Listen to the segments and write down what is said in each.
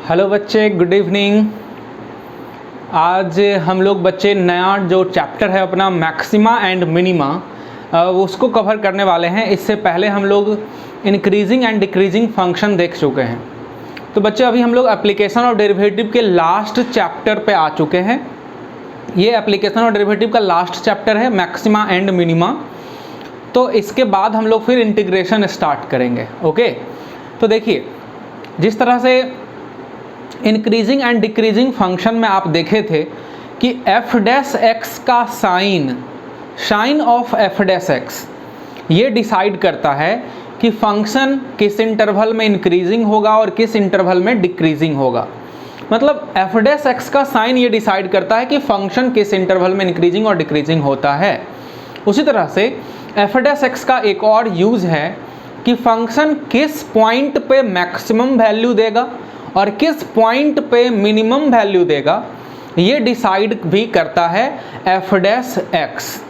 Hello बच्चे, good evening. आज हम लोग बच्चे नया जो चैप्टर है अपना मैक्सिमा एंड मिनिमा उसको कवर करने वाले हैं। इससे पहले हम लोग इंक्रीजिंग एंड डिक्रीजिंग फंक्शन देख चुके हैं। तो बच्चे अभी हम लोग एप्लीकेशन और डेरिवेटिव के लास्ट चैप्टर पे आ चुके हैं। ये एप्लीकेशन और डेरिवेटिव का लास्ट चैप्टर है, मैक्सिमा एंड मिनिमा। तो इसके बाद हम लोग फिर इंटीग्रेशन स्टार्ट करेंगे। ओके, तो देखिए जिस तरह से इंक्रीजिंग एंड डिक्रीजिंग फंक्शन में आप देखे थे कि एफ डैश एक्स का sign of f dash x ये डिसाइड करता है कि फंक्शन किस इंटरवल में इंक्रीजिंग होगा और किस इंटरवल में डिक्रीजिंग होगा। मतलब एफ डैश एक्स का साइन ये डिसाइड करता है कि फंक्शन किस इंटरवल में इंक्रीजिंग और डिक्रीजिंग होता है। उसी तरह से एफ डैश एक्स का एक और यूज़ है कि फंक्शन किस पॉइंट पे मैक्सिमम वैल्यू देगा और किस पॉइंट पे मिनिमम वैल्यू देगा, ये डिसाइड भी करता है एफ डैश एक्स।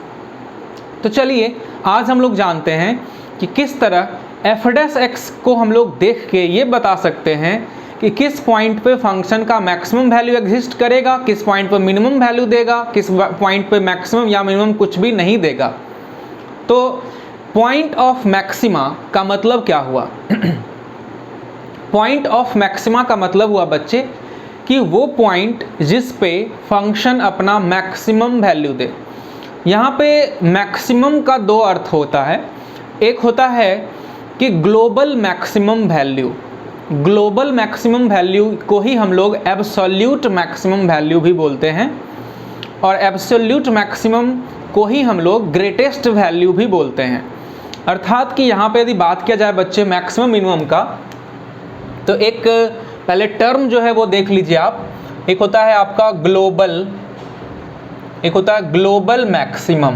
तो चलिए आज हम लोग जानते हैं कि किस तरह एफ डैश एक्स को हम लोग देख के ये बता सकते हैं कि किस पॉइंट पे फंक्शन का मैक्सिमम वैल्यू एग्जिस्ट करेगा, किस पॉइंट पे मिनिमम वैल्यू देगा, किस पॉइंट पे मैक्सिमम या मिनिमम कुछ भी नहीं देगा। तो पॉइंट ऑफ मैक्सिमा का मतलब क्या हुआ? पॉइंट ऑफ मैक्सिमा का मतलब हुआ बच्चे कि वो पॉइंट जिस पे फंक्शन अपना मैक्सिमम वैल्यू दे। यहाँ पे मैक्सिमम का दो अर्थ होता है। एक होता है कि global maximum value, global maximum value को ही हम लोग एब्सोल्यूट मैक्सिमम वैल्यू भी बोलते हैं, और एब्सोल्यूट मैक्सिमम को ही हम लोग ग्रेटेस्ट वैल्यू भी बोलते हैं। अर्थात कि यहाँ पे यदि बात किया जाए बच्चे मैक्सिमम मिनिमम का, तो एक पहले टर्म जो है वो देख लीजिए आप। एक होता है आपका ग्लोबल, एक होता है global maximum,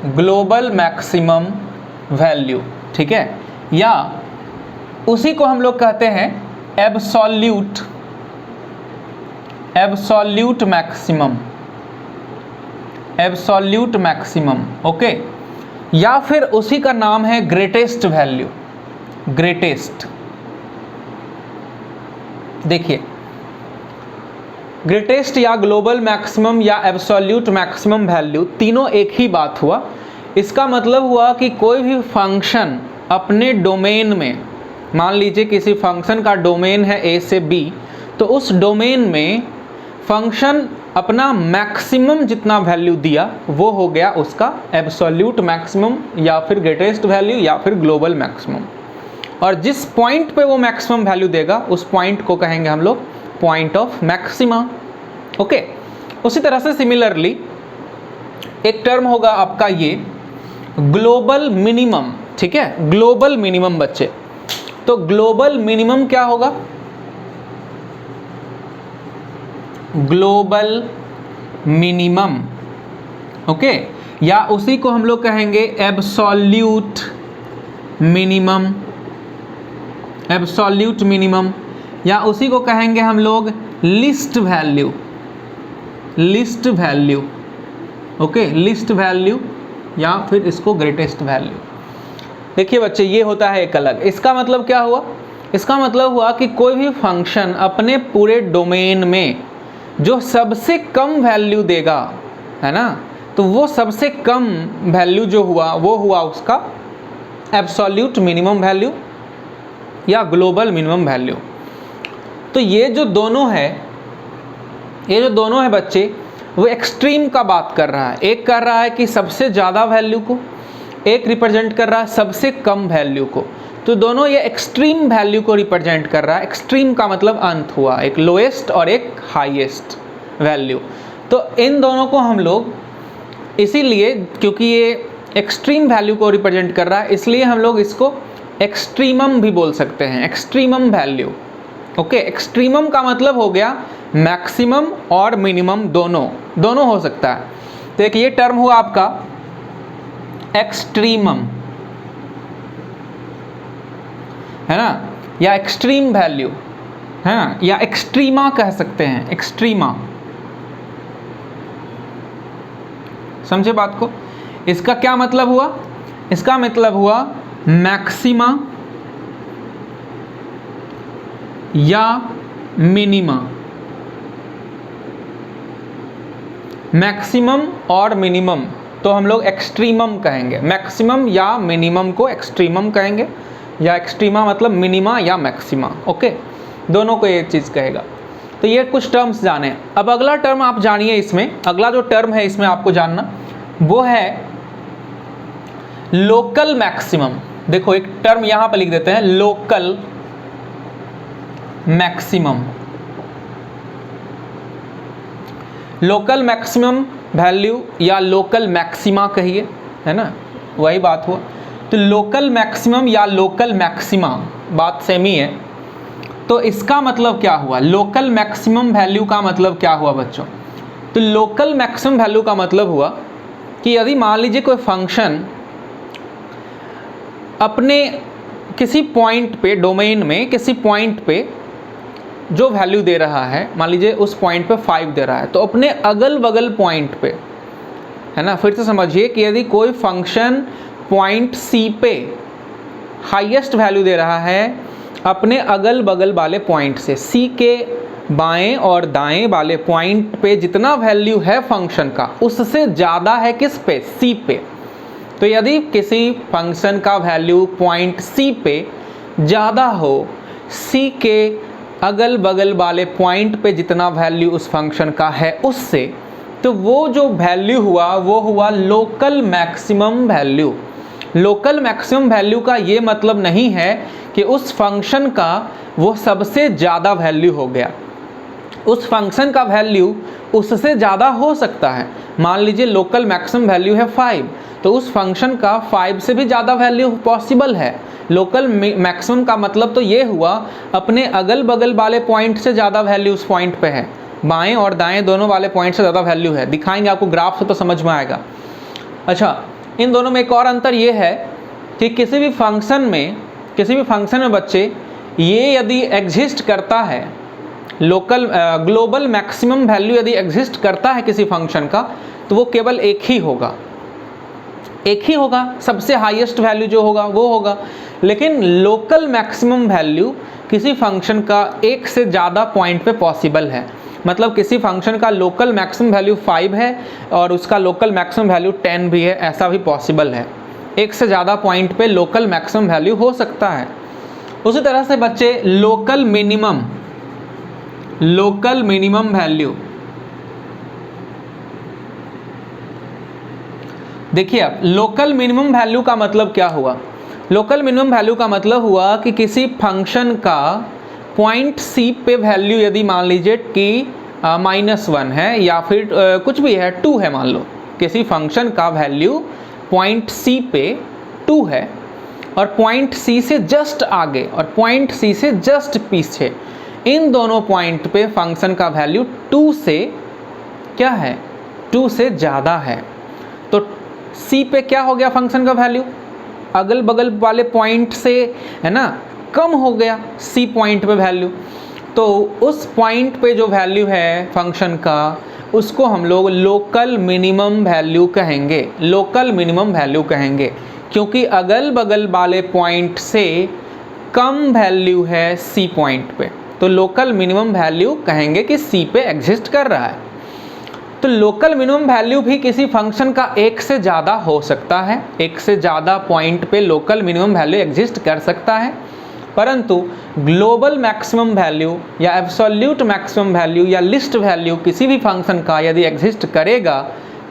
global maximum value, ठीक है। या उसी को हम लोग कहते हैं absolute, absolute maximum, absolute maximum, okay. या फिर उसी का नाम है ग्रेटेस्ट वैल्यू, ग्रेटेस्ट। देखिए ग्रेटेस्ट या ग्लोबल मैक्सिमम या एब्सोल्यूट मैक्सिमम वैल्यू तीनों एक ही बात हुआ। इसका मतलब हुआ कि कोई भी फंक्शन अपने डोमेन में, मान लीजिए किसी फंक्शन का डोमेन है ए से बी, तो उस डोमेन में फंक्शन अपना मैक्सिमम जितना वैल्यू दिया वो हो गया उसका एब्सोल्यूट मैक्सिमम या फिर ग्रेटेस्ट वैल्यू या फिर ग्लोबल मैक्सिमम। और जिस पॉइंट पे वो मैक्सिमम वैल्यू देगा उस पॉइंट को कहेंगे हम लोग पॉइंट ऑफ मैक्सिमा, ओके। उसी तरह से सिमिलरली एक टर्म होगा आपका ये ग्लोबल मिनिमम, ठीक है। ग्लोबल मिनिमम बच्चे, तो ग्लोबल मिनिमम क्या होगा? Global minimum, okay. या उसी को हम लोग कहेंगे एब्सोल्यूट मिनिमम, एब्सोल्यूट मिनिमम। या उसी को कहेंगे हम लोग least value, least value, okay, least value, या फिर इसको ग्रेटेस्ट वैल्यू। देखिए बच्चे ये होता है एक अलग। इसका मतलब क्या हुआ? इसका मतलब हुआ कि कोई भी फंक्शन अपने पूरे डोमेन में जो सबसे कम वैल्यू देगा, है ना, तो वो सबसे कम वैल्यू जो हुआ वो हुआ उसका एब्सोल्यूट मिनिमम वैल्यू या ग्लोबल मिनिमम वैल्यू। तो ये जो दोनों है, ये जो दोनों है बच्चे, वो एक्सट्रीम का बात कर रहा है। एक कर रहा है कि सबसे ज़्यादा वैल्यू को, एक रिप्रेजेंट कर रहा है सबसे कम वैल्यू को। तो दोनों ये एक्सट्रीम वैल्यू को रिप्रेजेंट कर रहा है। एक्सट्रीम का मतलब अंत हुआ, एक लोएस्ट और एक हाईएस्ट वैल्यू। तो इन दोनों को हम लोग इसीलिए, क्योंकि ये एक्सट्रीम वैल्यू को रिप्रेजेंट कर रहा है, इसलिए हम लोग इसको एक्सट्रीमम भी बोल सकते हैं, एक्सट्रीमम वैल्यू, ओके। एक्सट्रीमम का मतलब हो गया मैक्सिमम और मिनिमम, दोनों हो सकता है। तो एक ये टर्म हुआ आपका एक्सट्रीमम, है ना, या एक्सट्रीम वैल्यू, है ना, या एक्सट्रीमा कह सकते हैं, एक्सट्रीमा। समझे बात को? इसका क्या मतलब हुआ? इसका मतलब हुआ मैक्सिमा या मिनिमा। मैक्सिमम और मिनिमम तो हम लोग एक्सट्रीमम कहेंगे, मैक्सिमम या मिनिमम को एक्सट्रीमम कहेंगे, या एक्सट्रीमा मतलब मिनिमा या मैक्सिमा। ओके, दोनों को एक चीज़ कहेगा। तो ये कुछ टर्म्स जाने। अब अगला टर्म आप जानिए, इसमें अगला जो टर्म है इसमें आपको जानना वो है लोकल मैक्सिमम। देखो एक टर्म यहां पर लिख देते हैं, local maximum. Local maximum value या लोकल मैक्सिमा कहिए, है ना, वही बात हुआ। तो लोकल मैक्सिमम या लोकल मैक्सिमा बात सेम ही है। तो इसका मतलब क्या हुआ, लोकल मैक्सिमम वैल्यू का मतलब क्या हुआ बच्चों? तो लोकल मैक्सिमम वैल्यू का मतलब हुआ कि यदि मान लीजिए कोई फंक्शन अपने किसी पॉइंट पे, डोमेन में किसी पॉइंट पे जो वैल्यू दे रहा है, मान लीजिए उस पॉइंट पे 5 दे रहा है, तो अपने अगल बगल पॉइंट पे, है ना, फिर से समझिए कि यदि कोई फंक्शन पॉइंट सी पे हाईएस्ट वैल्यू दे रहा है अपने अगल बगल वाले पॉइंट से, सी के बाएं और दाएं वाले पॉइंट पे जितना वैल्यू है फंक्शन का उससे ज़्यादा है किस पे, सी पे। तो यदि किसी फंक्शन का वैल्यू पॉइंट सी पे ज़्यादा हो सी के अगल बगल वाले पॉइंट पे जितना वैल्यू उस फंक्शन का है उससे, तो वो जो वैल्यू हुआ वो हुआ local maximum value. Local maximum value का ये मतलब नहीं है कि उस फंक्शन का वो सबसे ज़्यादा वैल्यू हो गया। उस फंक्शन का वैल्यू उससे ज़्यादा हो सकता है। मान लीजिए लोकल मैक्सिमम वैल्यू है 5, तो उस फंक्शन का 5 से भी ज़्यादा वैल्यू पॉसिबल है। लोकल मैक्सिमम का मतलब तो ये हुआ अपने अगल बगल वाले पॉइंट से ज़्यादा वैल्यू उस पॉइंट पे है, बाएं और दाएं दोनों वाले पॉइंट से ज़्यादा वैल्यू है। दिखाएंगे आपको ग्राफ से तो समझ में आएगा। अच्छा, इन दोनों में एक और अंतर ये है कि किसी भी फंक्शन में बच्चे ये यदि एग्जिस्ट करता है, लोकल ग्लोबल मैक्सिमम वैल्यू यदि एग्जिस्ट करता है किसी फंक्शन का, तो वो केवल एक ही होगा, सबसे हाईएस्ट वैल्यू जो होगा वो होगा। लेकिन लोकल मैक्सिमम वैल्यू किसी फंक्शन का एक से ज़्यादा पॉइंट पे पॉसिबल है। मतलब किसी फंक्शन का लोकल मैक्सिमम वैल्यू 5 है और उसका लोकल मैक्सिमम वैल्यू 10 भी है, ऐसा भी पॉसिबल है। एक से ज़्यादा पॉइंट पे लोकल मैक्सिमम वैल्यू हो सकता है। उसी तरह से बच्चे लोकल मिनिमम वैल्यू, देखिए अब लोकल मिनिमम वैल्यू का मतलब क्या हुआ? लोकल मिनिमम वैल्यू का मतलब हुआ कि किसी फंक्शन का पॉइंट सी पे वैल्यू यदि मान लीजिए कि -1 है या फिर कुछ भी है, 2 है, मान लो किसी फंक्शन का वैल्यू पॉइंट सी पे 2 है और पॉइंट सी से जस्ट आगे और पॉइंट सी से जस्ट पीछे, इन दोनों पॉइंट पे फंक्शन का वैल्यू 2 से क्या है, 2 से ज़्यादा है। तो सी पे क्या हो गया फंक्शन का वैल्यू, अगल बगल वाले पॉइंट से, है ना, कम हो गया सी पॉइंट पे वैल्यू। तो उस पॉइंट पे जो वैल्यू है फंक्शन का उसको हम लोग लोकल मिनिमम वैल्यू कहेंगे, लोकल मिनिमम वैल्यू कहेंगे, क्योंकि अगल बगल वाले पॉइंट से कम वैल्यू है सी पॉइंट पे, तो लोकल मिनिमम वैल्यू कहेंगे कि सी पे एग्जिस्ट कर रहा है। तो लोकल मिनिमम वैल्यू भी किसी फंक्शन का एक से ज़्यादा हो सकता है, एक से ज़्यादा पॉइंट पे लोकल मिनिमम वैल्यू एग्जिस्ट कर सकता है, परंतु ग्लोबल मैक्सिमम वैल्यू या एब्सोल्यूट मैक्सिमम वैल्यू या लिस्ट वैल्यू किसी भी फंक्शन का यदि एग्जिस्ट करेगा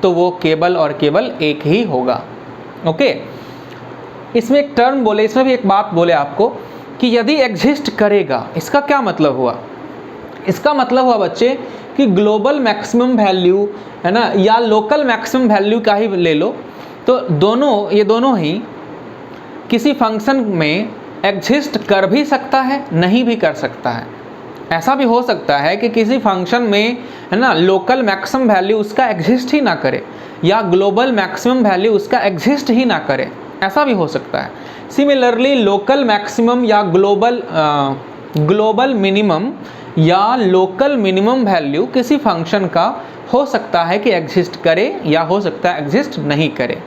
तो वो केवल और केवल एक ही होगा। ओके, इसमें एक टर्म बोले, इसमें भी एक बात बोले आपको कि यदि एग्जिस्ट करेगा, इसका क्या मतलब हुआ? इसका मतलब हुआ बच्चे कि ग्लोबल मैक्सिमम वैल्यू, है ना, या लोकल मैक्सिमम वैल्यू का ही ले लो, तो ये दोनों ही किसी फंक्शन में एग्जिस्ट कर भी सकता है, नहीं भी कर सकता है। ऐसा भी हो सकता है कि किसी फंक्शन में, है ना, लोकल मैक्सिमम वैल्यू उसका एग्जिस्ट ही ना करे या ग्लोबल मैक्सिमम वैल्यू उसका एग्जिस्ट ही ना करे, ऐसा भी हो सकता है। सिमिलरली लोकल मैक्सिमम या ग्लोबल मिनिमम या लोकल मिनिमम वैल्यू किसी फंक्शन का हो सकता है कि एग्जिस्ट करे या हो सकता है एग्जिस्ट नहीं करे,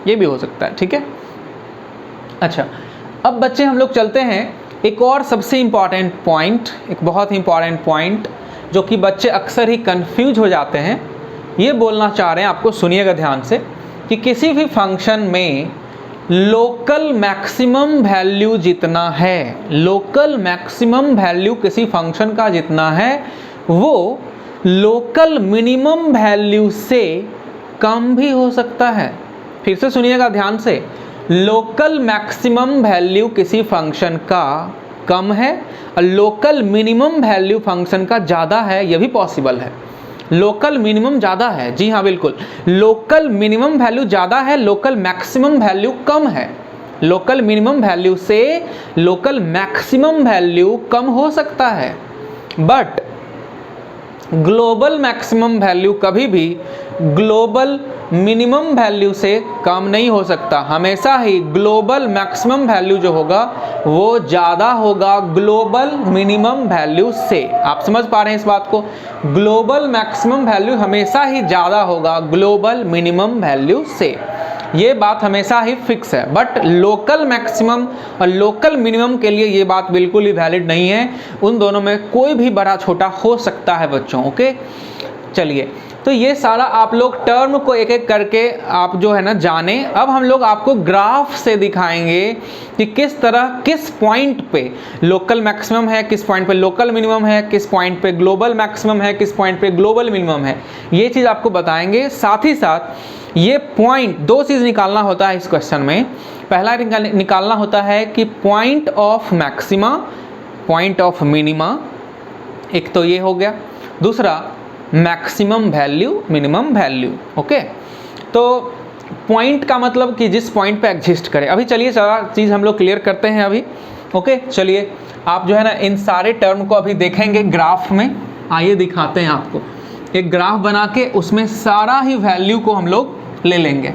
ये भी हो सकता है। ठीक है, अच्छा, अब बच्चे हम लोग चलते हैं एक और सबसे इम्पॉर्टेंट पॉइंट, एक बहुत ही इम्पॉर्टेंट पॉइंट जो कि बच्चे अक्सर ही कंफ्यूज हो जाते हैं, ये बोलना चाह रहे हैं आपको, सुनिएगा ध्यान से, कि किसी भी फंक्शन में लोकल मैक्सिमम वैल्यू जितना है, लोकल मैक्सिमम वैल्यू किसी फंक्शन का जितना है वो लोकल मिनिमम वैल्यू से कम भी हो सकता है। फिर से सुनिएगा ध्यान से, लोकल मैक्सिमम वैल्यू किसी फंक्शन का कम है और लोकल मिनिमम वैल्यू फंक्शन का ज़्यादा है, यह भी पॉसिबल है। लोकल मिनिमम ज़्यादा है, जी हाँ बिल्कुल, लोकल मिनिमम वैल्यू ज़्यादा है, लोकल मैक्सिमम वैल्यू कम है। लोकल मिनिमम वैल्यू से लोकल मैक्सिमम वैल्यू कम हो सकता है, बट ग्लोबल मैक्सिमम वैल्यू कभी भी ग्लोबल मिनिमम वैल्यू से कम नहीं हो सकता। हमेशा ही ग्लोबल मैक्सिमम वैल्यू जो होगा वो ज़्यादा होगा ग्लोबल मिनिमम वैल्यू से। आप समझ पा रहे हैं इस बात को? ग्लोबल मैक्सिमम वैल्यू हमेशा ही ज़्यादा होगा ग्लोबल मिनिमम वैल्यू से, ये बात हमेशा ही फिक्स है। बट लोकल मैक्सिमम और लोकल मिनिमम के लिए ये बात बिल्कुल ही वैलिड नहीं है, उन दोनों में कोई भी बड़ा छोटा हो सकता है बच्चों। ओके, चलिए, तो ये सारा आप लोग टर्म को एक एक करके आप जो है ना जाने। अब हम लोग आपको ग्राफ से दिखाएंगे कि किस तरह, किस पॉइंट पे लोकल मैक्सिमम है, किस पॉइंट पे लोकल मिनिमम है, किस पॉइंट पे ग्लोबल मैक्सिमम है, किस पॉइंट पे ग्लोबल मिनिमम है, ये चीज़ आपको बताएंगे। साथ ही साथ ये पॉइंट, दो चीज़ निकालना होता है इस क्वेश्चन में। पहला निकालना होता है कि point of maxima, point of minima, एक तो ये हो गया। दूसरा maximum value, minimum value. Okay, तो पॉइंट का मतलब कि जिस पॉइंट पे एग्जिस्ट करे। अभी चलिए सारा चीज़ हम लोग क्लियर करते हैं अभी। ओके, चलिए, आप जो है ना इन सारे टर्म को अभी देखेंगे ग्राफ में। आइए दिखाते हैं आपको, एक ग्राफ बना के उसमें सारा ही वैल्यू को हम लोग ले लेंगे।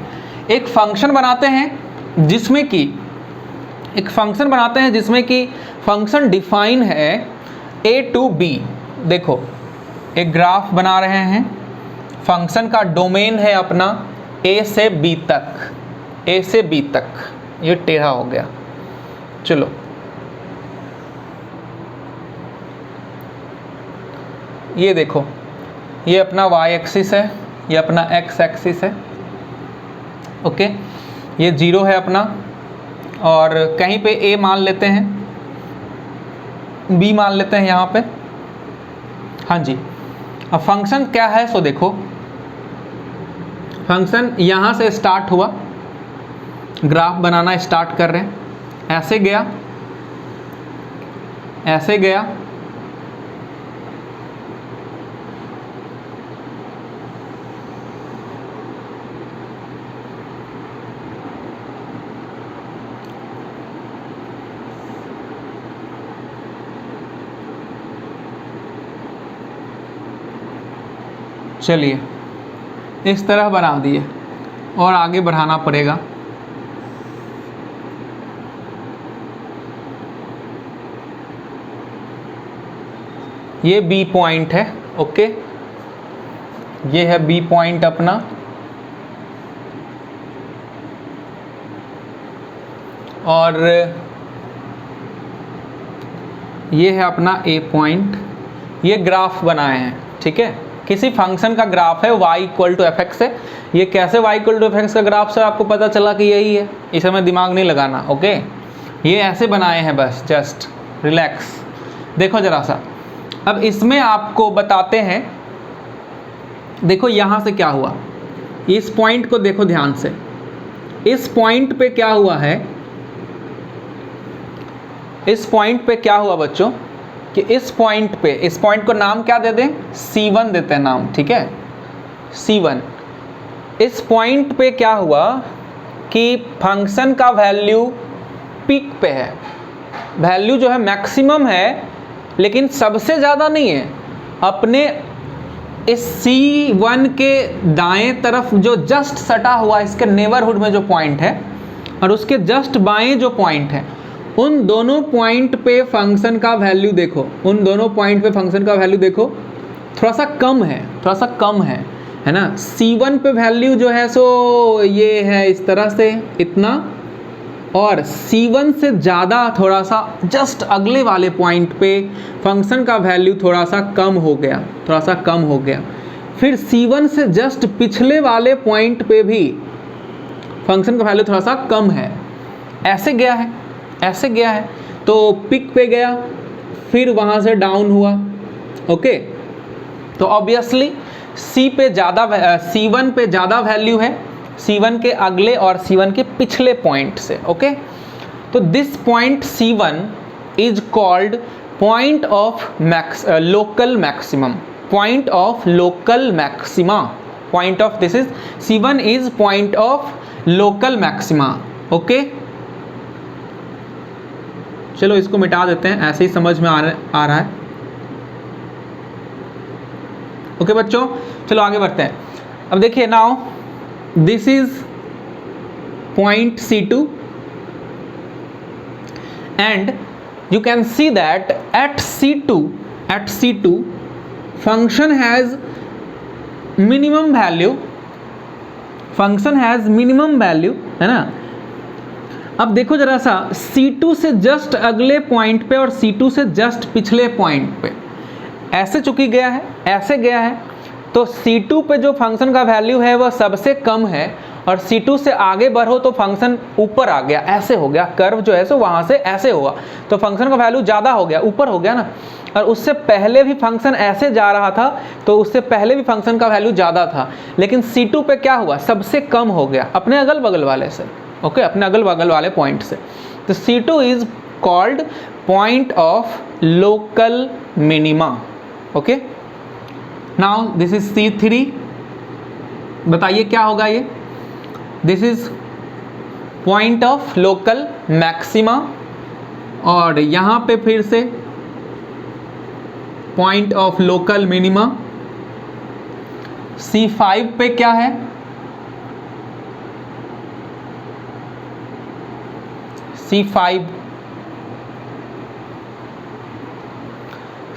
एक फंक्शन बनाते हैं जिसमें कि फंक्शन डिफाइन है a टू b। देखो, एक ग्राफ बना रहे हैं, फंक्शन का डोमेन है अपना a से b तक, a से b तक। ये टेढ़ा हो गया, चलो, ये देखो, ये अपना y एक्सिस है, ये अपना x एक्सिस है। ओके, ये 0 है अपना, और कहीं पे a मान लेते हैं, b मान लेते हैं यहाँ पे। हाँ जी, अब फंक्शन क्या है सो देखो, फंक्शन यहाँ से स्टार्ट हुआ, ग्राफ बनाना स्टार्ट कर रहे हैं, ऐसे गया, ऐसे गया, चलिए इस तरह बना दिए और आगे बढ़ाना पड़ेगा। ये बी पॉइंट है। ओके, ये है बी पॉइंट अपना, और ये है अपना ए पॉइंट। ये ग्राफ बनाए हैं, ठीक है, किसी फंक्शन का ग्राफ है, y equal to f x है। ये कैसे y equal to f x का ग्राफ से आपको पता चला कि यही है, इसे में दिमाग नहीं लगाना। ओके, ये ऐसे बनाए हैं, बस जस्ट रिलैक्स। देखो जरा सा, अब इसमें आपको बताते हैं, देखो यहाँ से क्या हुआ, इस पॉइंट को देखो ध्यान से, इस पॉइंट पे क्या हुआ है, इस पॉइंट पे क्या हुआ बच्चों कि इस पॉइंट को नाम क्या दे दें, C1 देते हैं नाम, ठीक है, C1। इस पॉइंट पे क्या हुआ कि फंक्शन का वैल्यू पीक पे है, वैल्यू जो है मैक्सिमम है, लेकिन सबसे ज़्यादा नहीं है। अपने इस C1 के दाएं तरफ जो जस्ट सटा हुआ, इसके नेबरहुड में जो पॉइंट है, और उसके जस्ट बाएं जो पॉइंट है, उन दोनों पॉइंट पे फंक्शन का वैल्यू देखो, उन दोनों पॉइंट पे फंक्शन का वैल्यू देखो, थोड़ा सा कम है, थोड़ा सा कम है ना। C1 पे वैल्यू जो है सो ये है इस तरह से, इतना, और C1 से ज़्यादा थोड़ा सा जस्ट अगले वाले पॉइंट पे फंक्शन का वैल्यू थोड़ा सा कम हो गया, फिर C1 से जस्ट पिछले वाले पॉइंट पे भी फंक्शन का वैल्यू थोड़ा सा कम है, ऐसे गया है तो पिक पे गया, फिर वहाँ से डाउन हुआ। ओके, तो ऑब्वियसली C1 पे ज़्यादा वैल्यू है C1 के अगले और C1 के पिछले पॉइंट से। ओके, तो this point C1 is called point of local maximum, this is C1 is point of local maxima. Okay, चलो इसको मिटा देते हैं, ऐसे ही समझ में आ रहा है। ओके बच्चों, चलो आगे बढ़ते हैं। अब देखिए, now this is point C2 and you can see that at C2 function has minimum value, है ना। अब देखो जरा सा, C2 से जस्ट अगले पॉइंट पे और C2 से जस्ट पिछले पॉइंट पे ऐसे चुकी गया है, ऐसे गया है, तो C2 पे जो फंक्शन का वैल्यू है वह सबसे कम है और C2 से आगे बढ़ो तो फंक्शन ऊपर आ गया, ऐसे हो गया, कर्व जो है सो वहाँ से ऐसे हुआ, तो फंक्शन का वैल्यू ज़्यादा हो गया, ऊपर हो गया ना। और उससे पहले भी फंक्शन ऐसे जा रहा था तो उससे पहले भी फंक्शन का वैल्यू ज़्यादा था, लेकिन C2 पे क्या हुआ, सबसे कम हो गया अपने अगल बगल वाले से। ओके, अपने अगल बगल वाले पॉइंट से। तो C2 is called point of local minima. Okay, now this is C3, बताइए क्या होगा ये, this is point of local maxima, और यहाँ पे फिर से point of local minima. C5 पे क्या है,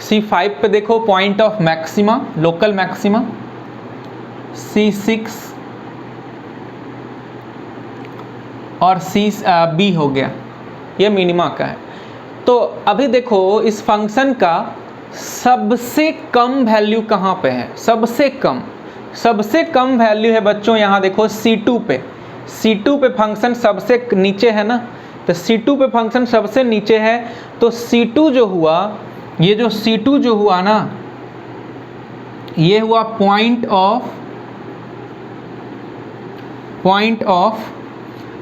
C5 पे देखो point of maxima, local maxima. C6 और B हो गया, ये मिनिमा का है। तो अभी देखो इस फंक्शन का सबसे कम वैल्यू कहाँ पे है, सबसे कम वैल्यू है बच्चों, यहाँ देखो C2 पे फंक्शन सबसे नीचे है ना, तो C2 पे फंक्शन सबसे नीचे है, तो C2 जो हुआ, ये जो C2 जो हुआ ना, ये हुआ पॉइंट ऑफ,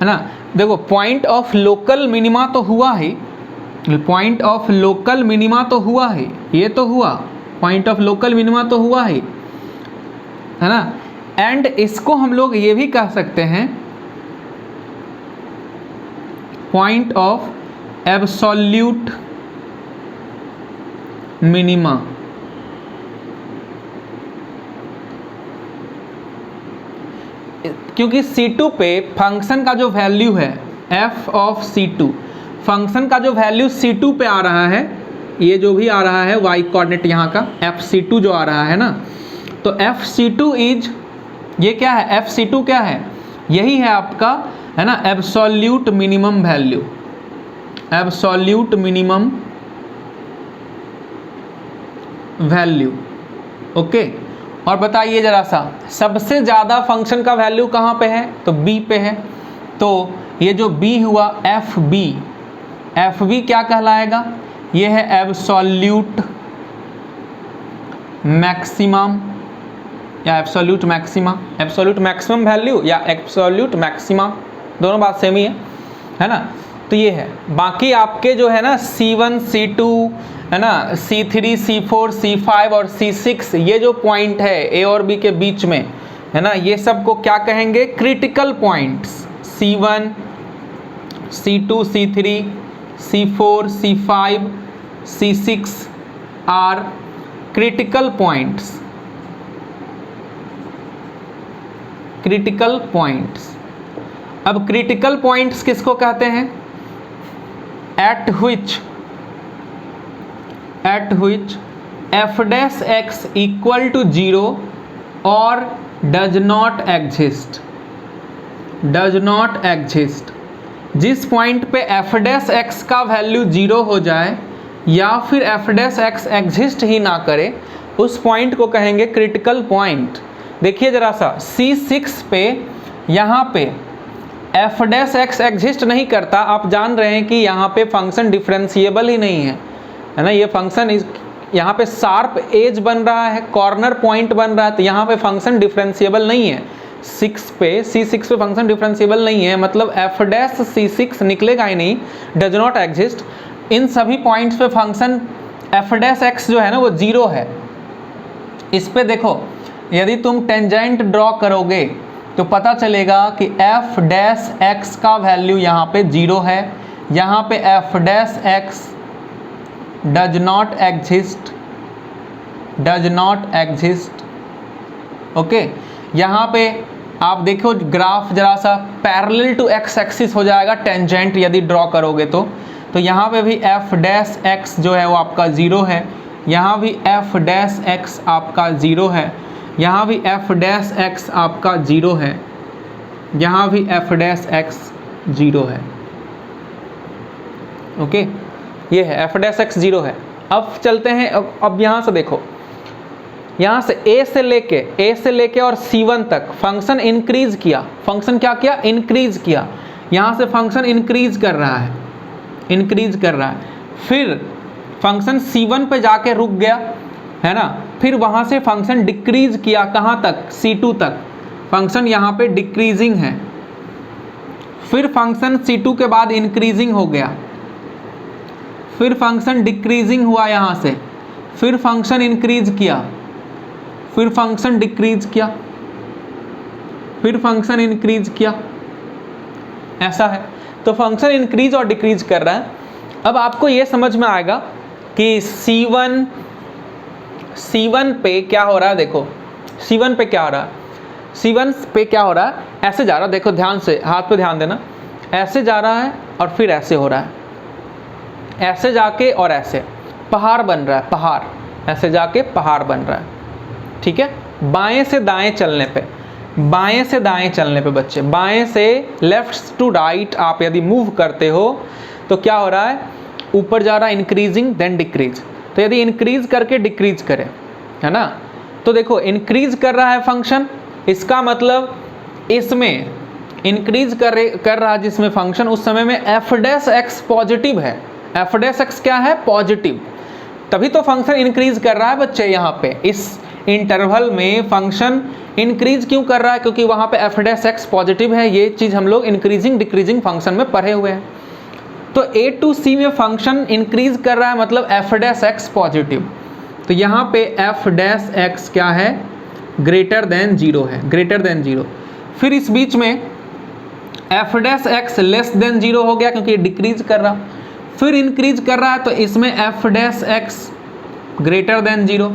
है ना। देखो पॉइंट ऑफ लोकल मिनिमा तो हुआ ही, पॉइंट ऑफ लोकल मिनिमा तो हुआ ही, ये तो हुआ, पॉइंट ऑफ लोकल मिनिमा तो हुआ ही, है ना। एंड इसको हम लोग ये भी कह सकते हैं पॉइंट ऑफ एब्सोल्यूट मिनिमा। क्योंकि C2 पे फंक्शन का जो वैल्यू है f ऑफ C2, फंक्शन का जो वैल्यू C2 पे आ रहा है, ये जो भी आ रहा है y कोऑर्डिनेट यहाँ का FC2 जो आ रहा है ना, तो FC2 इज, ये क्या है, FC2 क्या है, यही है आपका, है ना, absolute minimum value, absolute minimum value. Okay, और बताइए जरा सा, सबसे ज़्यादा फंक्शन का वैल्यू कहाँ पे है, तो B पे है, तो ये जो B हुआ FB क्या कहलाएगा, ये है एब्सोल्यूट मैक्सिमम या absolute maxima, absolute maximum value या एब्सोल्यूट मैक्सिमा, दोनों बात सेम ही है ना। तो ये है, बाकी आपके जो है ना C1 C2 है ना, C3 C4 C5 और C6, ये जो पॉइंट है A और B के बीच में, है ना, ये सब को क्या कहेंगे, critical points. C1 C2 C3 C4 C5 C6 are critical points, critical points. अब क्रिटिकल पॉइंट्स किसको कहते हैं, at which f dash x equal to 0 or does not exist, जिस पॉइंट पे एफ डैश एक्स का वैल्यू 0 हो जाए या फिर एफ डैश एक्स एग्जिस्ट ही ना करे, उस पॉइंट को कहेंगे क्रिटिकल पॉइंट। देखिए जरा सा C6 पे यहाँ पे एफ डैश एक्स एग्जिस्ट नहीं करता, आप जान रहे हैं कि यहाँ पे फंक्शन डिफरेंशिएबल ही नहीं है, है ना। ये फंक्शन यहाँ पे शार्प एज बन रहा है, कॉर्नर पॉइंट बन रहा है, तो यहाँ पे फंक्शन डिफरेंशिएबल नहीं है। C6 पे फंक्शन डिफरेंशिएबल नहीं है, मतलब एफ डैश C6 निकलेगा ही नहीं, डज नॉट एग्जिस्ट। इन सभी पॉइंट्स पे फंक्शन एफ डैश एक्स जो है ना वो 0 है। इस पे देखो, यदि तुम टेंजेंट ड्रॉ करोगे तो पता चलेगा कि एफ डैश एक्स का वैल्यू यहाँ पे 0 है, यहाँ पे f dash x does not exist, okay. यहाँ पे आप देखो ग्राफ जरा सा पैरेलल टू एक्स एक्सिस हो जाएगा टेंजेंट यदि ड्रॉ करोगे तो यहाँ पे भी एफ डैश एक्स जो है वो आपका 0 है, यहाँ भी एफ डैश एक्स आपका 0 है, यहाँ भी एफ डैश एक्स आपका 0 है, यहाँ भी एफ डैश एक्स 0 है, ओके। ये है एफ डैश एक्स 0 है। अब चलते हैं, अब यहाँ से देखो, यहाँ से ए से लेके और C1 तक फंक्शन इंक्रीज किया। फंक्शन क्या किया? इंक्रीज किया। यहाँ से फंक्शन इंक्रीज कर रहा है, फिर फंक्शन C1 पे जाके रुक गया, है ना। फिर वहाँ से फंक्शन डिक्रीज किया, कहाँ तक? C2 तक। फंक्शन यहाँ पे डिक्रीजिंग है। फिर फंक्शन C2 के बाद इंक्रीजिंग हो गया, फिर फंक्शन डिक्रीजिंग हुआ यहाँ से, फिर फंक्शन इंक्रीज किया, फिर फंक्शन डिक्रीज किया, फिर फंक्शन इंक्रीज किया, ऐसा है। तो फंक्शन इंक्रीज और डिक्रीज कर रहा है। अब आपको ये समझ में आएगा कि C1 पे क्या हो रहा है। देखो C1 पे क्या हो रहा है, ऐसे जा रहा है, देखो ध्यान से, हाथ पे ध्यान देना, ऐसे जा रहा है और फिर ऐसे हो रहा है, ऐसे जाके और ऐसे पहाड़ बन रहा है, पहाड़ ऐसे जाके पहाड़ बन रहा है, ठीक है। बाएं से दाएं चलने पे बच्चे, बाएं से लेफ्ट टू राइट आप यदि मूव करते हो तो क्या हो रहा है? ऊपर जा रहा है इंक्रीजिंग देन डिक्रीज। तो यदि इंक्रीज करके डिक्रीज करे, है ना, तो देखो इंक्रीज कर रहा है फंक्शन, इसका मतलब इसमें इंक्रीज कर रहा है जिसमें फंक्शन, उस समय में एफ डैश एक्स पॉजिटिव है। एफ डैश एक्स क्या है? पॉजिटिव, तभी तो फंक्शन इंक्रीज कर रहा है बच्चे। यहाँ पे इस इंटरवल में फंक्शन इंक्रीज क्यों कर रहा है? क्योंकि वहाँ पे एफ डैश एक्स पॉजिटिव है। ये चीज़ हम लोग इंक्रीजिंग डिक्रीजिंग फंक्शन में पढ़े हुए हैं। तो A to C में फंक्शन इंक्रीज कर रहा है, मतलब एफ डैश एक्स पॉजिटिव। तो यहाँ पे एफ डैश एक्स क्या है? ग्रेटर देन 0 है, ग्रेटर देन 0। फिर इस बीच में F dash x less than 0 हो गया क्योंकि डिक्रीज कर रहा, फिर इंक्रीज कर रहा है, तो इसमें F dash x greater than 0,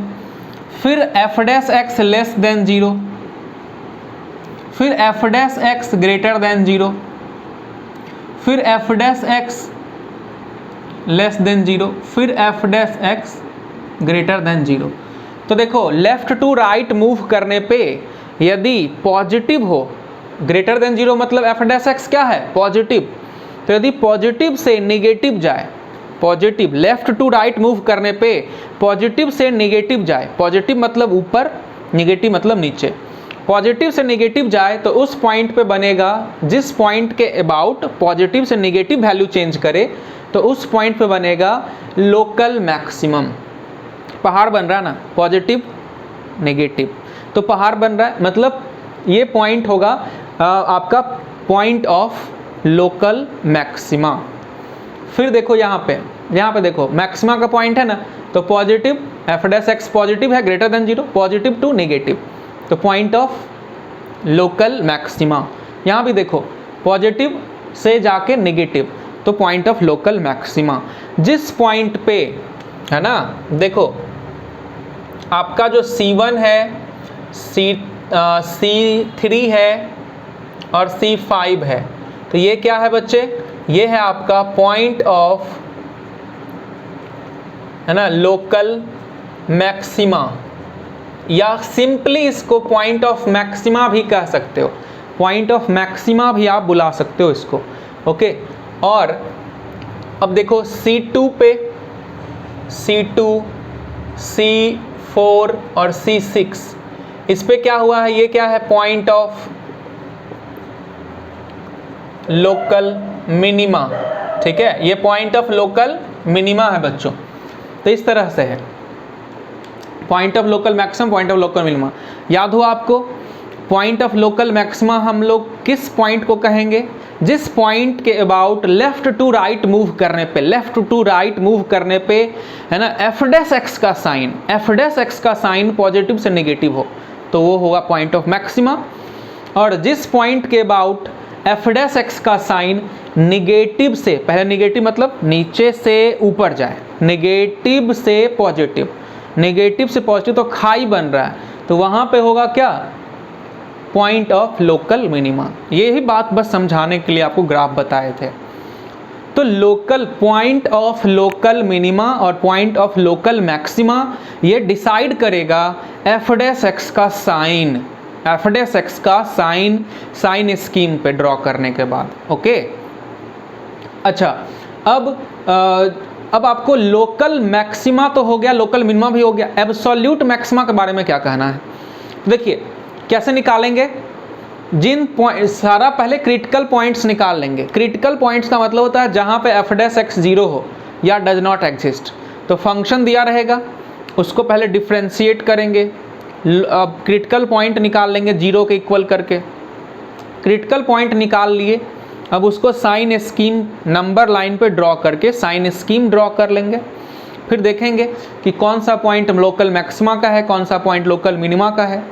फिर F dash x less than 0, फिर F dash x greater than 0, फिर F dash x less than 0, फिर F dash x greater than 0। तो देखो लेफ्ट टू राइट मूव करने पे यदि पॉजिटिव हो, ग्रेटर देन 0 मतलब एफ डैश एक्स क्या है? पॉजिटिव। तो यदि पॉजिटिव से नेगेटिव जाए, positive left to right move करने पे पॉजिटिव से नेगेटिव जाए, पॉजिटिव मतलब ऊपर, नेगेटिव मतलब नीचे, पॉजिटिव से नेगेटिव जाए तो उस पॉइंट पे बनेगा, जिस पॉइंट के अबाउट पॉजिटिव से नेगेटिव वैल्यू चेंज करे तो उस पॉइंट पे बनेगा लोकल मैक्सिमम। पहाड़ बन रहा है ना, पॉजिटिव नेगेटिव, तो पहाड़ बन रहा है, मतलब ये पॉइंट होगा आपका पॉइंट ऑफ लोकल मैक्सिमा। फिर देखो यहाँ पे देखो मैक्सिमा का पॉइंट है ना, तो positive F dash X positive है greater than 0, positive to negative, तो पॉइंट ऑफ लोकल मैक्सिमा। यहाँ भी देखो पॉजिटिव से जाके नेगेटिव, तो पॉइंट ऑफ लोकल मैक्सिमा। जिस पॉइंट पे, है ना, देखो आपका जो C1 है, C3 है और C5 है, तो ये क्या है बच्चे? ये है आपका पॉइंट ऑफ, है ना, लोकल मैक्सिमा, या सिंपली इसको पॉइंट ऑफ मैक्सिमा भी कह सकते हो, पॉइंट ऑफ मैक्सिमा भी आप बुला सकते हो इसको, ओके। और अब देखो C2 पे C2, C4 और C6, इस पे क्या हुआ है, ये क्या है, पॉइंट ऑफ लोकल मिनिमा, ठीक है, ये पॉइंट ऑफ लोकल मिनिमा है बच्चों। तो इस तरह से है point of local maximum, point of local minima. याद हुआ आपको, पॉइंट ऑफ लोकल मैक्सिमा हम लोग किस पॉइंट को कहेंगे, जिस पॉइंट के about left to right move करने पे, लेफ्ट टू राइट मूव करने पे, है ना, एफ डैश एक्स का साइन, एफ डैश एक्स का साइन पॉजिटिव से नेगेटिव हो, तो वो होगा पॉइंट ऑफ मैक्सिमा। और जिस पॉइंट के अबाउट एफ डैश एक्स का साइन निगेटिव से, पहले निगेटिव मतलब नीचे से ऊपर जाए, निगेटिव से पॉजिटिव, नेगेटिव से पॉजिटिव तो खाई बन रहा है, तो वहाँ पे होगा क्या, पॉइंट ऑफ लोकल मिनिमा। ये ही बात बस समझाने के लिए आपको ग्राफ बताए थे। तो local, point of local minima और पॉइंट ऑफ लोकल मैक्सिमा ये डिसाइड करेगा एफ डैश एक्स का साइन, एफ डैश एक्स का साइन, साइन स्कीम पे ड्रॉ करने के बाद। ओके, अच्छा, अब आपको लोकल मैक्सिमा तो हो गया, लोकल मिनिमा भी हो गया, एब्सोल्यूट मैक्सिमा के बारे में क्या कहना है। देखिए कैसे निकालेंगे, जिन पॉइंट, सारा पहले क्रिटिकल पॉइंट्स निकाल लेंगे। क्रिटिकल पॉइंट्स का मतलब होता है जहाँ पे एफ डैश एक्स 0 हो या डज नॉट एग्जिस्ट। तो फंक्शन दिया रहेगा, उसको पहले डिफ्रेंशिएट करेंगे, अब क्रिटिकल पॉइंट निकाल लेंगे 0 के इक्वल करके। क्रिटिकल पॉइंट निकाल लिए, अब उसको साइन स्कीम नंबर लाइन पे ड्रॉ करके साइन स्कीम ड्रॉ कर लेंगे। फिर देखेंगे कि कौन सा पॉइंट लोकल मैक्सिमा का है, कौन सा पॉइंट लोकल मिनिमा का है।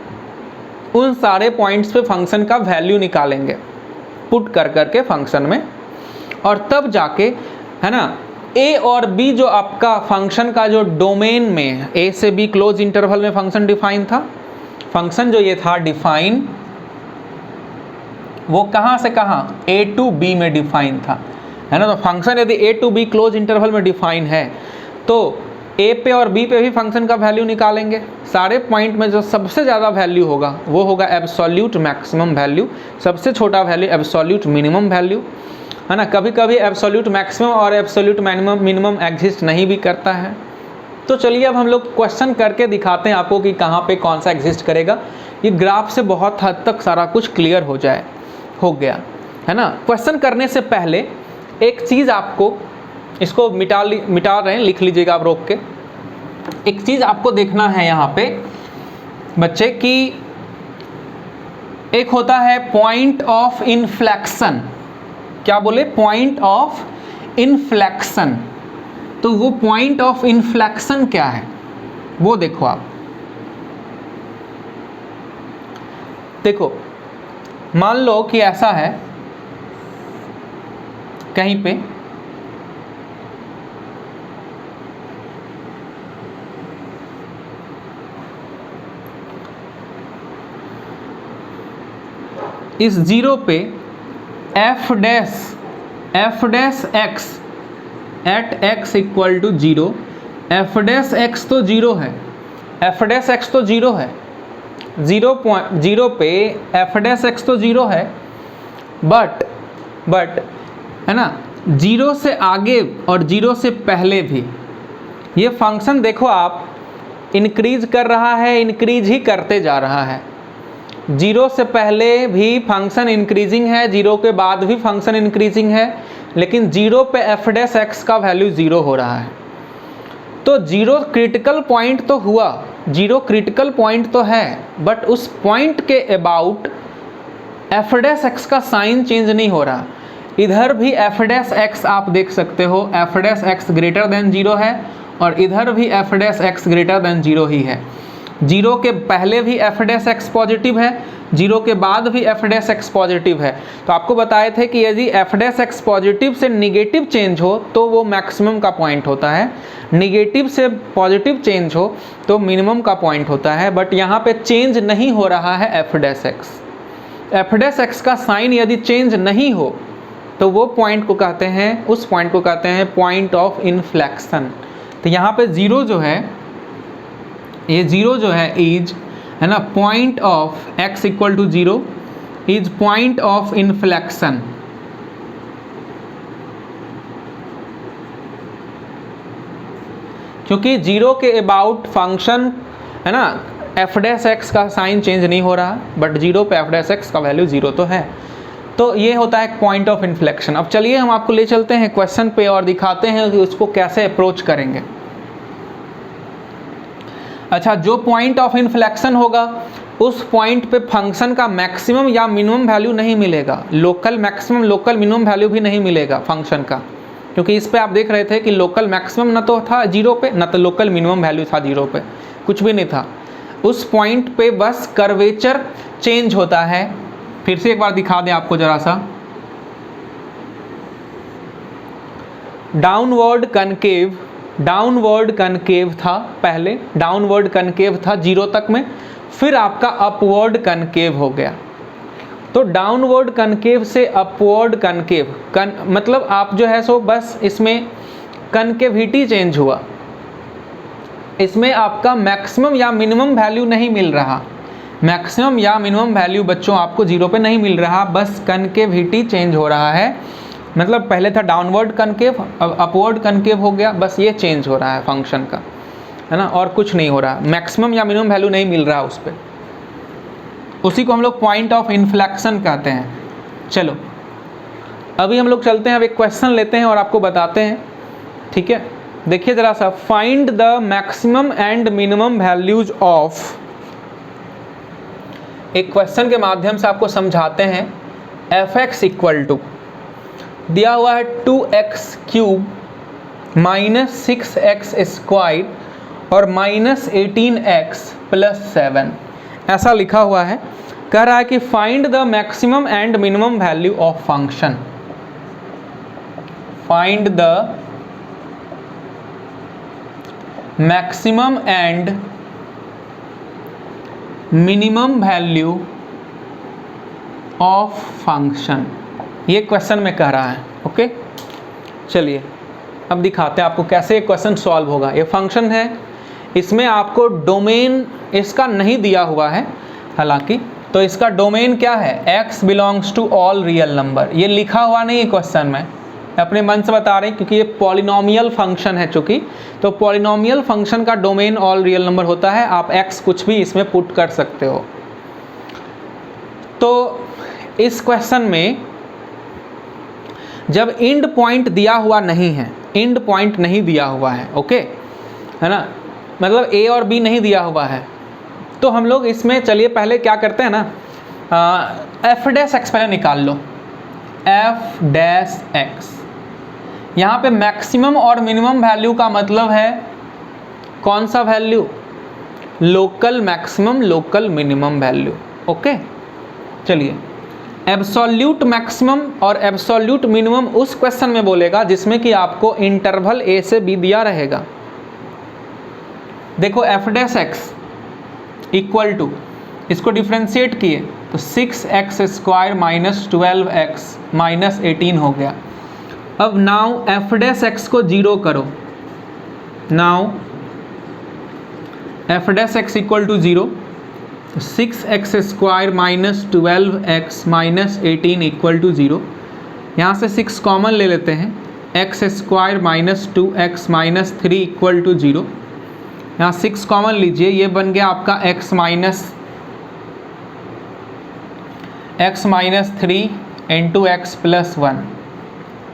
उन सारे पॉइंट्स पे फंक्शन का वैल्यू निकालेंगे पुट कर करके फंक्शन में, और तब जाके, है ना, ए और बी जो आपका फंक्शन का जो डोमेन में, ए से बी क्लोज इंटरवल में फंक्शन डिफाइन था, फंक्शन जो ये था डिफाइन, वो कहाँ से कहाँ, ए टू बी में डिफाइन था, है ना। तो फंक्शन यदि ए टू बी क्लोज इंटरवल में डिफाइन है तो ए पे और बी पे भी फंक्शन का वैल्यू निकालेंगे। सारे पॉइंट में जो सबसे ज़्यादा वैल्यू होगा वो होगा एब्सोल्यूट मैक्सिमम वैल्यू, सबसे छोटा वैल्यू एब्सोल्यूट मिनिमम वैल्यू, है ना। कभी कभी एब्सोल्यूट मैक्सिमम और एब्सोल्यूट मिनिमम एग्जिस्ट नहीं भी करता है। तो चलिए अब हम लोग क्वेश्चन करके दिखाते हैं आपको कि कहाँ पे कौन सा एग्जिस्ट करेगा। ये ग्राफ से बहुत हद तक सारा कुछ क्लियर हो गया, है ना। क्वेश्चन करने से पहले एक चीज़ आपको, इसको मिटा रहे हैं, लिख लीजिएगा आप रोक के। एक चीज़ आपको देखना है यहाँ पे बच्चे कि एक होता है पॉइंट ऑफ इन्फ्लेक्शन, क्या बोले, पॉइंट ऑफ इन्फ्लेक्शन। तो वो पॉइंट ऑफ इन्फ्लेक्शन क्या है वो देखो आप। देखो मान लो कि ऐसा है कहीं पे, इस 0 पे f dash x at x equal to 0, f dash x तो 0 है, एफ डैश एक्स तो 0 है, 0 पे एफ डैश एक्स तो 0 है, बट है ना, 0 से आगे और 0 से पहले भी ये फंक्शन देखो आप इंक्रीज कर रहा है, इंक्रीज ही करते जा रहा है। 0 से पहले भी फंक्शन इंक्रीजिंग है, 0 के बाद भी फंक्शन इंक्रीजिंग है, लेकिन 0 पे एफ डैश एक्स का वैल्यू 0 हो रहा है। तो 0 क्रिटिकल पॉइंट तो हुआ, 0 क्रिटिकल पॉइंट तो है, बट उस पॉइंट के अबाउट एफ डैश एक्स का साइन चेंज नहीं हो रहा। इधर भी एफ डैश एक्स आप देख सकते हो, F dash x greater than 0 है, और इधर भी F dash x greater than 0 ही है। 0 के पहले भी एफ डैश एक्स पॉजिटिव है, 0 के बाद भी एफ डैश एक्स पॉजिटिव है। तो आपको बताए थे कि यदि एफ डैश एक्स पॉजिटिव से निगेटिव चेंज हो तो वो मैक्सिमम का पॉइंट होता है, निगेटिव से पॉजिटिव चेंज हो तो मिनिमम का पॉइंट होता है। बट यहाँ पे चेंज नहीं हो रहा है F dash x, F dash x का साइन यदि चेंज नहीं हो तो वो पॉइंट को कहते हैं, उस पॉइंट को कहते हैं पॉइंट ऑफ इन्फ्लेक्शन। तो यहाँ पे 0 जो है, ये 0 जो है इज, है ना, point of x equal to 0 is point of inflection, क्योंकि 0 के अबाउट फंक्शन है ना एफ डैश एक्स का साइन चेंज नहीं हो रहा, बट 0 पे एफ डैश एक्स का वैल्यू 0 तो है। तो ये होता है पॉइंट ऑफ इन्फ्लेक्शन। अब चलिए हम आपको ले चलते हैं क्वेश्चन पे और दिखाते हैं कि उसको कैसे अप्रोच करेंगे। अच्छा, जो पॉइंट ऑफ इन्फ्लेक्शन होगा उस पॉइंट पे फंक्शन का मैक्सिमम या मिनिमम वैल्यू नहीं मिलेगा, local maximum local minimum value भी नहीं मिलेगा फंक्शन का, क्योंकि इस पे आप देख रहे थे कि लोकल मैक्सिमम ना तो था 0 पे ना तो लोकल मिनिमम वैल्यू था 0 पे, कुछ भी नहीं था। उस पॉइंट पे बस कर्वेचर चेंज होता है। फिर से एक बार दिखा दें आपको जरा सा, डाउनवर्ड कनकेव था पहले, डाउनवर्ड कनकेव था 0 तक में, फिर आपका अपवर्ड कनकेव हो गया। तो डाउनवर्ड कनकेव से अपवर्ड कनकेव मतलब आप जो है सो बस इसमें कनकेविटी चेंज हुआ, इसमें आपका मैक्सिमम या मिनिमम वैल्यू नहीं मिल रहा, मैक्सिमम या मिनिमम वैल्यू बच्चों आपको 0 पे नहीं मिल रहा, बस कनकेविटी चेंज हो रहा है। मतलब पहले था डाउनवर्ड कनकेव, अब अपवर्ड कनकेव हो गया, बस ये चेंज हो रहा है फंक्शन का, है ना, और कुछ नहीं हो रहा, मैक्सिमम या मिनिमम वैल्यू नहीं मिल रहा उस पर। उसी को हम लोग पॉइंट ऑफ इन्फ्लेक्शन कहते हैं। चलो अभी हम लोग चलते हैं, अब एक क्वेश्चन लेते हैं और आपको बताते हैं, ठीक है। देखिए जरा सा, find the maximum and minimum values of, एक क्वेश्चन के माध्यम से आपको समझाते हैं। एफ एक्स इक्वल टू दिया हुआ है 2x³ माइनस 6x स्क्वायर और माइनस 18x प्लस 7, ऐसा लिखा हुआ है। कह रहा है कि find the maximum and minimum value of function, find the maximum and minimum value of function, ये क्वेश्चन में कह रहा है। ओके, चलिए अब दिखाते हैं आपको कैसे ये क्वेश्चन सॉल्व होगा। ये फंक्शन है, इसमें आपको डोमेन इसका नहीं दिया हुआ है हालांकि, तो इसका डोमेन क्या है, x belongs to all real number, ये लिखा हुआ नहीं है क्वेश्चन में, अपने मन से बता रहे हैं क्योंकि ये पॉलिनोमियल फंक्शन है चूँकि, तो पॉलिनोमियल फंक्शन का डोमेन ऑल रियल नंबर होता है, आप x कुछ भी इसमें पुट कर सकते हो। तो इस क्वेश्चन में जब एंड पॉइंट दिया हुआ नहीं है, एंड पॉइंट नहीं दिया हुआ है, ओके है ना, मतलब a और b नहीं दिया हुआ है, तो हम लोग इसमें चलिए पहले क्या करते हैं ना, एफ डैश एक्स पहले निकाल लो, एफ डैश एक्स। यहाँ पे मैक्सिमम और मिनिमम वैल्यू का मतलब है कौन सा value, local maximum local minimum value. Okay, चलिए एब्सोल्यूट मैक्सिमम और एब्सोल्यूट मिनिमम उस क्वेश्चन में बोलेगा जिसमें कि आपको इंटरवल a से b दिया रहेगा। देखो f dash x equal to, इसको डिफ्रेंशिएट किए तो 6x square minus 12x minus 18 हो गया। अब नाउ एफ डैश एक्स को 0 करो, now f dash x equal to 0, 6x square minus 12x minus 18 equal to 0। यहाँ से 6 कॉमन ले लेते हैं, x square minus 2x minus 3 equal to 0। यहाँ 6 कॉमन लीजिए, ये बन गया आपका x minus 3 into x plus 1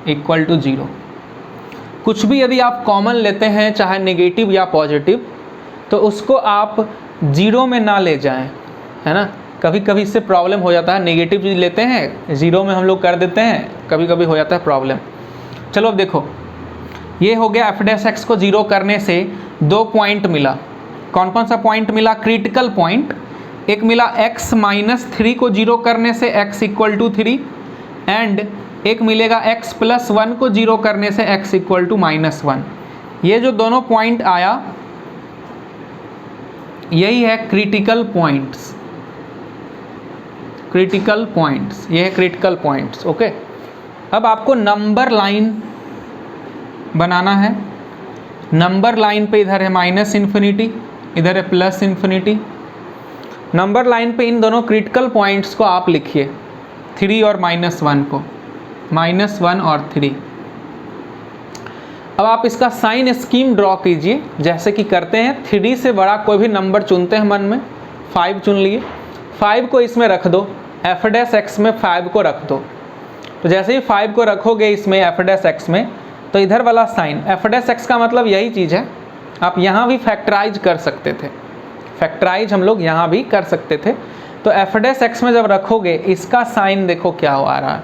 equal to 0। कुछ भी यदि आप कॉमन लेते हैं चाहे नेगेटिव या पॉजिटिव, तो उसको आप 0 में ना ले जाएं, है ना, कभी कभी इससे प्रॉब्लम हो जाता है, नेगेटिव चीज़ लेते हैं 0 में हम लोग कर देते हैं, कभी कभी हो जाता है प्रॉब्लम। चलो अब देखो, ये हो गया एफ डैश एक्स को 0 करने से 2 पॉइंट मिला। कौन कौन सा पॉइंट मिला, क्रिटिकल पॉइंट। एक मिला x माइनस 3 को 0 करने से x इक्वल टू 3, एंड एक मिलेगा x प्लस 1 को 0 करने से x इक्वल टू माइनस 1। ये जो दोनों पॉइंट आया यही है क्रिटिकल पॉइंट्स, क्रिटिकल पॉइंट्स, ये है क्रिटिकल पॉइंट्स। ओके, अब आपको नंबर लाइन बनाना है। नंबर लाइन पे इधर है माइनस इन्फिनिटी, इधर है प्लस इन्फिनिटी। नंबर लाइन पे इन दोनों क्रिटिकल पॉइंट्स को आप लिखिए, 3 और -1 को, -1 और 3। अब आप इसका साइन स्कीम ड्रॉ कीजिए, जैसे कि करते हैं 3 से बड़ा कोई भी नंबर चुनते हैं मन में, 5 चुन लिए, 5 को इसमें रख दो, एफ डैश एक्स में 5 को रख दो। तो जैसे ही 5 को रखोगे इसमें एफ डैश एक्स में, तो इधर वाला साइन एफ डैश एक्स का मतलब यही चीज़ है। आप यहाँ भी फैक्टराइज कर सकते थे, फैक्टराइज हम लोग यहाँ भी कर सकते थे। तो एफ डैश एक्स में जब रखोगे इसका साइन देखो क्या आ रहा है,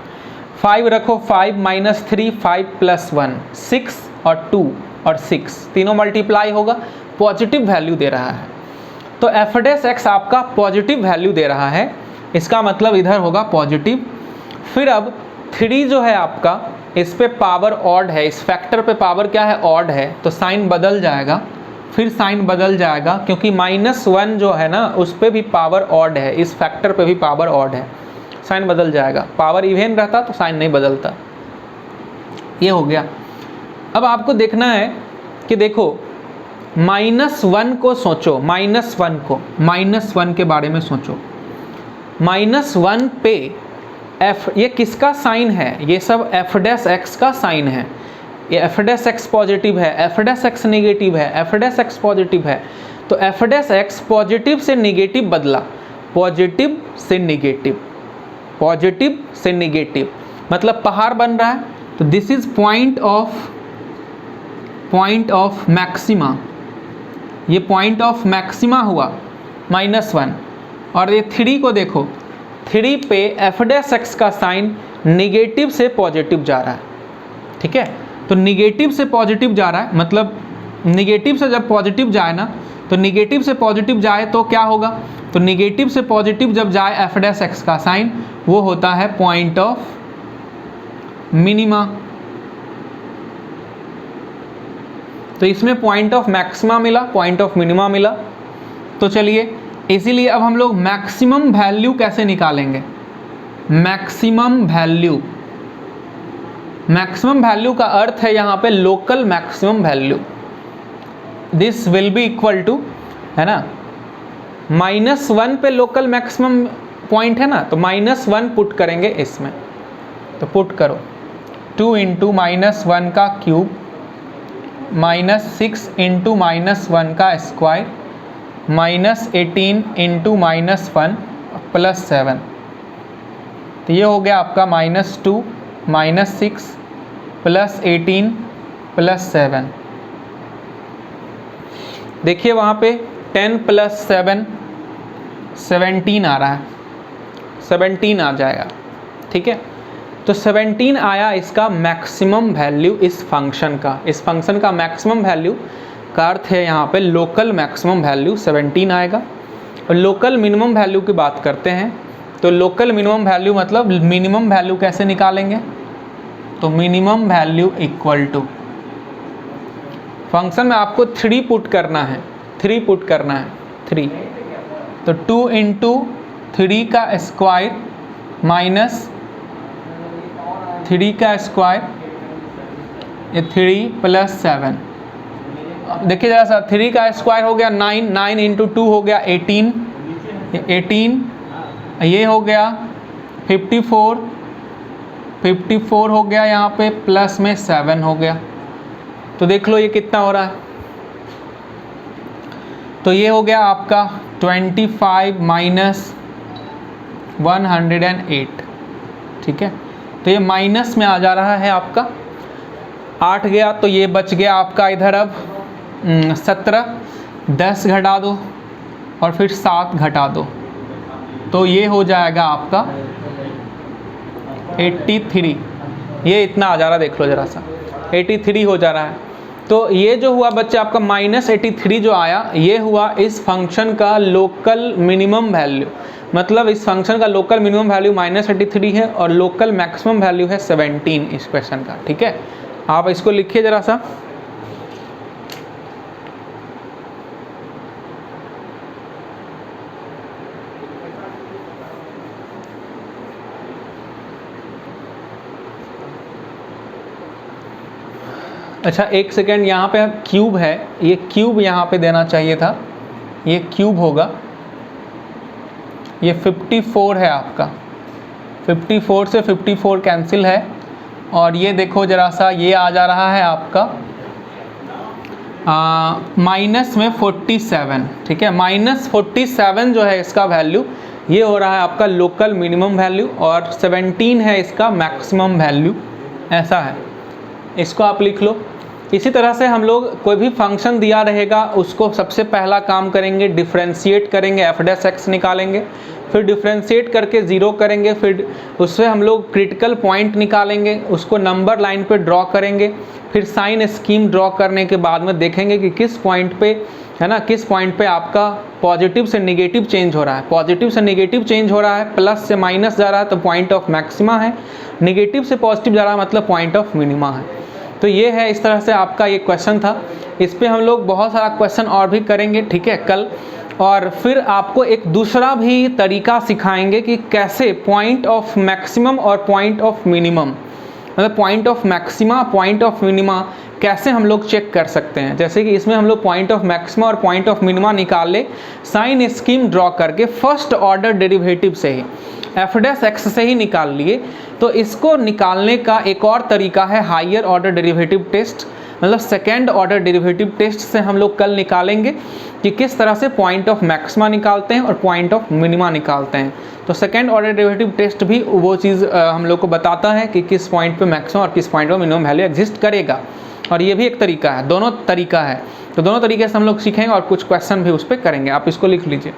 5 रखो, 5 - 3, 5 + 1, 6 और 2 और 6 तीनों मल्टीप्लाई होगा, पॉजिटिव वैल्यू दे रहा है। तो एफ डैश एक्स आपका पॉजिटिव वैल्यू दे रहा है, इसका मतलब इधर होगा पॉजिटिव। फिर अब 3 जो है आपका, इस पे पावर ऑड है, इस फैक्टर पे पावर क्या है, ऑड है, तो साइन बदल जाएगा, फिर साइन बदल जाएगा, क्योंकि -1 जो है ना उस पे भी पावर ऑड है, इस फैक्टर पे भी पावर ऑड है, साइन बदल जाएगा। पावर इवन रहता तो साइन नहीं बदलता। ये हो गया। अब आपको देखना है कि देखो -1 को सोचो, -1 को, -1 के बारे में सोचो। -1 पे एफ, ये किसका साइन है, ये सब एफ डैश एक्स का साइन है। ये एफ डैश एक्स पॉजिटिव है, एफ डैश एक्स नेगेटिव है, एफ डैश एक्स पॉजिटिव है। तो एफ डैश एक्स पॉजिटिव से नेगेटिव बदला, पॉजिटिव से नेगेटिव, पॉजिटिव से नेगेटिव, मतलब पहाड़ बन रहा है। तो this is point of maxima, ये पॉइंट ऑफ मैक्सिमा हुआ -1। और ये 3 को देखो, 3 पे एफ डैश एक्स का साइन निगेटिव से पॉजिटिव जा रहा है, ठीक है। तो निगेटिव से पॉजिटिव जा रहा है, मतलब निगेटिव से जब पॉजिटिव जाए ना, तो निगेटिव से पॉजिटिव जाए तो क्या होगा, तो निगेटिव से पॉजिटिव जब जाए एफ डैश एक्स का साइन, वो होता है पॉइंट ऑफ मिनिमा। तो इसमें पॉइंट ऑफ मैक्सिमा मिला, पॉइंट ऑफ मिनिमा मिला। तो चलिए, इसीलिए अब हम लोग मैक्सिमम वैल्यू कैसे निकालेंगे, मैक्सिमम वैल्यू, मैक्सिमम वैल्यू का अर्थ है यहाँ पे local maximum value. This will be equal to, है ना, -1 पे लोकल मैक्सिमम पॉइंट है ना, तो -1 पुट करेंगे इसमें। तो पुट करो 2 × -1 का क्यूब, -6 × -1 का स्क्वायर, -18 × -1 + 7। तो ये हो गया आपका -2 -6 + 18 + 7। देखिए वहाँ पे 10 + 7 17 आ रहा है, 17 आ जाएगा, ठीक है। तो 17 आया इसका मैक्सिमम वैल्यू इस फंक्शन का, इस फंक्शन का मैक्सिमम वैल्यू का अर्थ है यहाँ पे लोकल मैक्सिमम वैल्यू 17 आएगा। और लोकल मिनिमम वैल्यू की बात करते हैं, तो लोकल मिनिमम वैल्यू मतलब मिनिमम वैल्यू कैसे निकालेंगे, तो minimum value equal to, function में आपको 3 पुट करना है, 3 पुट करना है, 3। तो 2 × 3 का स्क्वायर -3 का स्क्वायर, ये 3 + 7। देखिए जरा सा, 3 का स्क्वायर हो गया 9, 9 × 2 हो गया 18, 18, ये हो गया 54, 54 हो गया यहाँ पे, प्लस में 7 हो गया। तो देख लो ये कितना हो रहा है, तो ये हो गया आपका 25 - 108, ठीक है। तो ये माइनस में आ जा रहा है आपका, 8 गया तो ये बच गया आपका इधर अब 17, 10 घटा दो और फिर 7 घटा दो, तो ये हो जाएगा आपका 83। ये इतना आ जा रहा है, देख लो ज़रा सा, 83 हो जा रहा है। तो ये जो हुआ बच्चे आपका -83 जो आया, ये हुआ इस फंक्शन का लोकल मिनिमम वैल्यू, मतलब इस फंक्शन का लोकल मिनिमम वैल्यू -83 है और लोकल मैक्सिमम वैल्यू है 17 इस क्वेश्चन का, ठीक है। आप इसको लिखिए ज़रा सा। अच्छा एक सेकेंड, यहाँ पे क्यूब है, ये क्यूब यहाँ पे देना चाहिए था, ये क्यूब होगा, ये 54 है आपका, 54 से 54 कैंसिल है। और ये देखो ज़रा सा, ये आ जा रहा है आपका माइनस में 47, ठीक है, -47 जो है इसका वैल्यू, ये हो रहा है आपका लोकल मिनिमम वैल्यू, और 17 है इसका मैक्सिमम वैल्यू, ऐसा है, इसको आप लिख लो। इसी तरह से हम लोग कोई भी फंक्शन दिया रहेगा उसको सबसे पहला काम करेंगे डिफ्रेंशिएट करेंगे, f' निकालेंगे, फिर डिफ्रेंशिएट करके 0 करेंगे, फिर उससे हम लोग क्रिटिकल पॉइंट निकालेंगे, उसको नंबर लाइन पे ड्रॉ करेंगे, फिर साइन स्कीम ड्रॉ करने के बाद में देखेंगे कि किस पॉइंट पे, है ना, किस पॉइंट पे आपका पॉजिटिव से नेगेटिव चेंज हो रहा है। पॉजिटिव से नेगेटिव चेंज हो रहा है, प्लस से माइनस जा रहा है तो पॉइंट ऑफ मैक्सिमा है, नेगेटिव से पॉजिटिव जा रहा है मतलब पॉइंट ऑफ मिनिमा है। तो ये है, इस तरह से आपका ये क्वेश्चन था। इस पे हम लोग बहुत सारा क्वेश्चन और भी करेंगे, ठीक है, कल। और फिर आपको एक दूसरा भी तरीका सिखाएंगे कि कैसे पॉइंट ऑफ मैक्सिमम और पॉइंट ऑफ मिनिमम, मतलब point of maxima point of minima कैसे हम लोग चेक कर सकते हैं। जैसे कि इसमें हम लोग पॉइंट ऑफ मैक्सिमा और पॉइंट ऑफ मिनिमा निकाल ले साइन स्कीम ड्रॉ करके फर्स्ट ऑर्डर डेरिवेटिव से ही, f' से ही निकाल लिए। तो इसको निकालने का एक और तरीका है हायर ऑर्डर डेरिवेटिव टेस्ट, मतलब सेकेंड ऑर्डर डेरिवेटिव टेस्ट से हम लोग कल निकालेंगे कि किस तरह से पॉइंट ऑफ मैक्सिमा निकालते हैं और पॉइंट ऑफ मिनिमा निकालते हैं। तो सेकेंड ऑर्डर डेरिवेटिव टेस्ट भी वो चीज़ हम लोग को बताता है कि किस पॉइंट पे मैक्सिमम और किस पॉइंट पे मिनिमम वैल्यू एग्जिस्ट करेगा, और ये भी एक तरीका है, दोनों तरीका है। तो दोनों तरीके से हम लोग सीखेंगे और कुछ क्वेश्चन भी उस पर करेंगे, आप इसको लिख लीजिए।